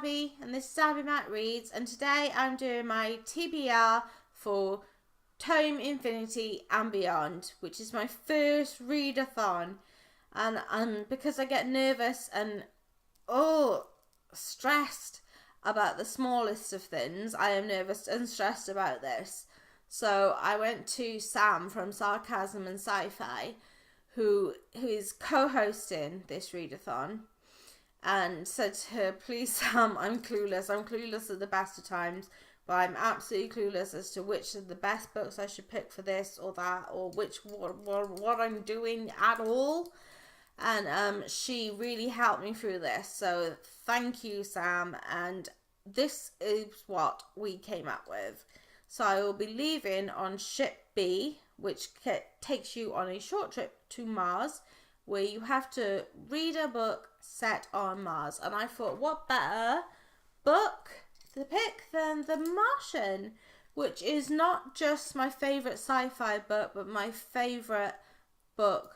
Abby, and this is Abby Matt Reads, and today I'm doing my TBR for Tome Infinity and Beyond, which is my first readathon, and because I get nervous and stressed about the smallest of things, I am nervous and stressed about this. So I went to Sam from Sarcasm and Sci-fi, who is co-hosting this readathon, and said to her, please Sam, I'm clueless at the best of times, but I'm absolutely clueless as to which of the best books I should pick for this or that, or what I'm doing at all. And she really helped me through this, so thank you, Sam. And this is what we came up with. So I will be leaving on ship B, which takes you on a short trip to Mars, where you have to read a book set on Mars. And I thought, what better book to pick than The Martian, which is not just my favourite sci-fi book, but my favourite book,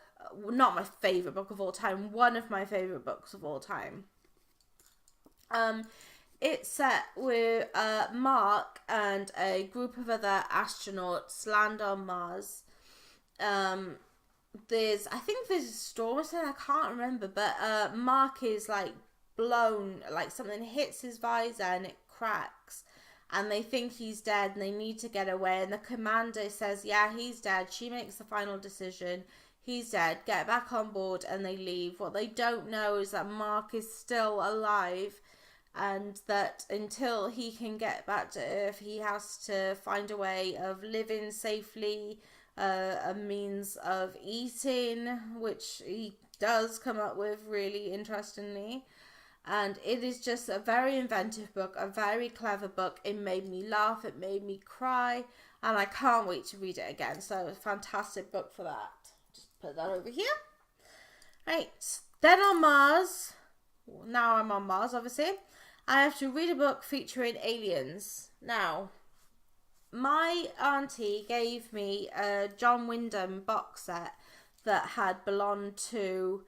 not my favourite book of all time, one of my favourite books of all time. It's set with Mark and a group of other astronauts land on Mars. I think there's a storm or something, I can't remember, but Mark is like blown, like something hits his visor and it cracks, and they think he's dead and they need to get away, and the commander says, yeah, he's dead. She makes the final decision, he's dead, get back on board, and they leave. What they don't know is that Mark is still alive, and that until he can get back to Earth, he has to find a way of living safely, a means of eating, which he does come up with really interestingly. And it is just a very inventive book, a very clever book. It made me laugh, it made me cry, and I can't wait to read it again. So it's a fantastic book for that. Just put that over here. Right, then on Mars, now I'm on Mars obviously, I have to read a book featuring aliens. Now, my auntie gave me a John Wyndham box set that had belonged to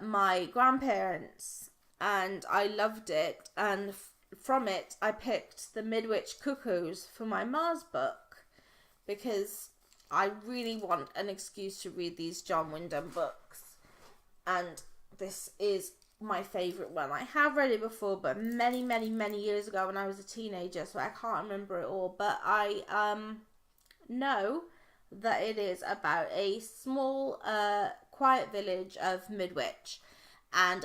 my grandparents, and I loved it, and from it I picked The Midwich Cuckoos for my Mars book, because I really want an excuse to read these John Wyndham books, and this is my favourite one. I have read it before, but many years ago when I was a teenager, so I can't remember it all, but I know that it is about a small quiet village of Midwich, and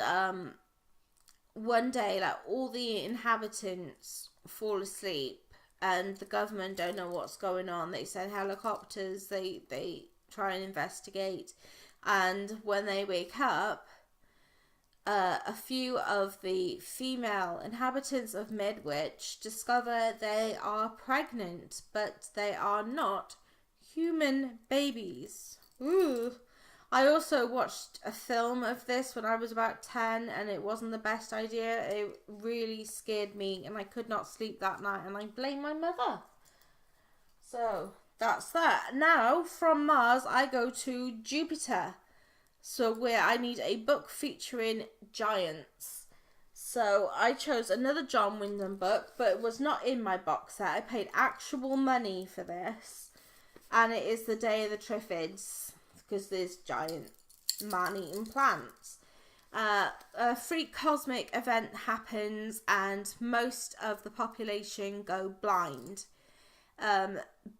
one day, like, all the inhabitants fall asleep and the government don't know what's going on. They send helicopters, they try and investigate, and when they wake up, a few of the female inhabitants of Midwich discover they are pregnant, but they are not human babies. Ooh. I also watched a film of this when I was about 10, and it wasn't the best idea. It really scared me, and I could not sleep that night, and I blame my mother. So that's that. Now, from Mars, I go to Jupiter. So where I need a book featuring giants. So I chose another John Wyndham book, but it was not in my box set. I paid actual money for this. And it is The Day of the Triffids, because there's giant man-eating plants. A freak cosmic event happens and most of the population go blind.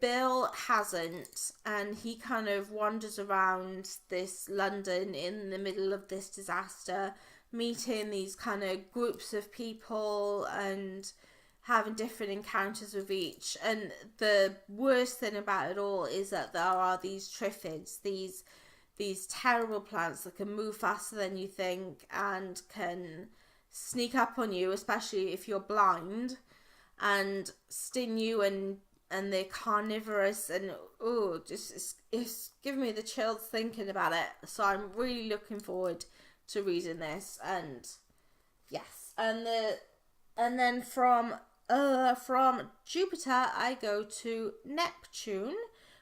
Bill hasn't, and he kind of wanders around this London in the middle of this disaster, meeting these kind of groups of people and having different encounters with each. And the worst thing about it all is that there are these triffids, these terrible plants that can move faster than you think and can sneak up on you, especially if you're blind, and sting you, and they're carnivorous, and it's giving me the chills thinking about it. So I'm really looking forward to reading this, and yes, and then from Jupiter I go to Neptune,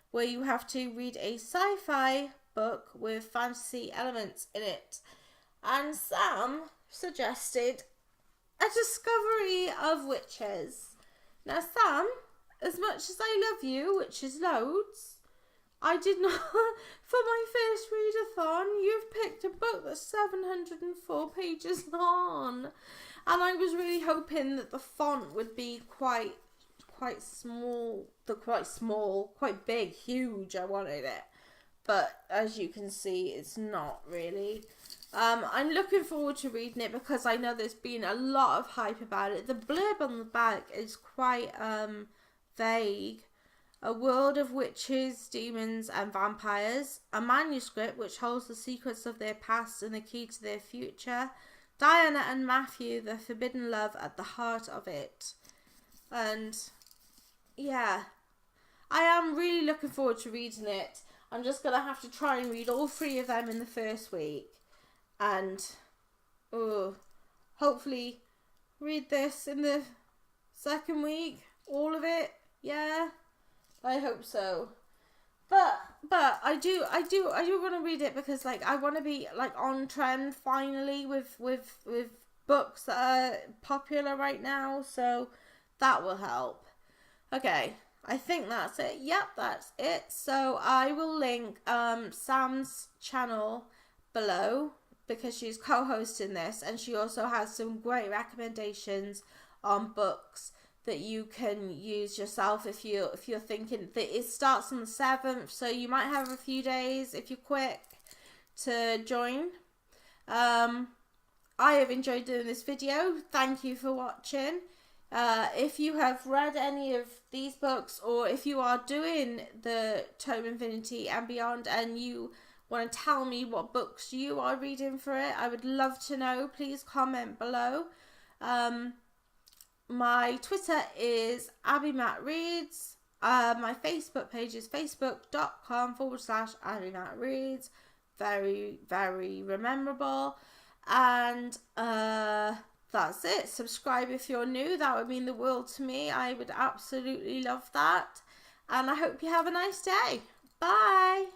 where you have to read a sci-fi book with fantasy elements in it. And Sam suggested A discovery of witches. Now, Sam, as much as I love you, which is loads, I did not, for my first readathon, you've picked a book that's 704 pages long. And I was really hoping that the font would be quite small, quite big, huge. I wanted it. But as you can see, it's not really. I'm looking forward to reading it because I know there's been a lot of hype about it. The blurb on the back is quite vague. A world of witches, demons and vampires. A manuscript which holds the secrets of their past and the key to their future. Diana and Matthew, the forbidden love at the heart of it. And yeah, I am really looking forward to reading it. I'm just going to have to try and read all 3 of them in the first week. And hopefully read this in the second week. All of it. Yeah, I hope so. But I do want to read it because like I want to be like on trend finally with books that are popular right now. So that will help. Okay. I think that's it. Yep, that's it. So I will link Sam's channel below because she's co-hosting this, and she also has some great recommendations on books that you can use yourself if you're thinking that it starts on the 7th, so you might have a few days if you're quick to join. I have enjoyed doing this video. Thank you for watching. If you have read any of these books, or if you are doing the Tome Infinity and Beyond and you want to tell me what books you are reading for it, I would love to know. Please comment below. My Twitter is AbbieMattReads. My Facebook page is facebook.com/AbbieMattReads. Very, very memorable. And that's it. Subscribe if you're new. That would mean the world to me. I would absolutely love that. And I hope you have a nice day. Bye.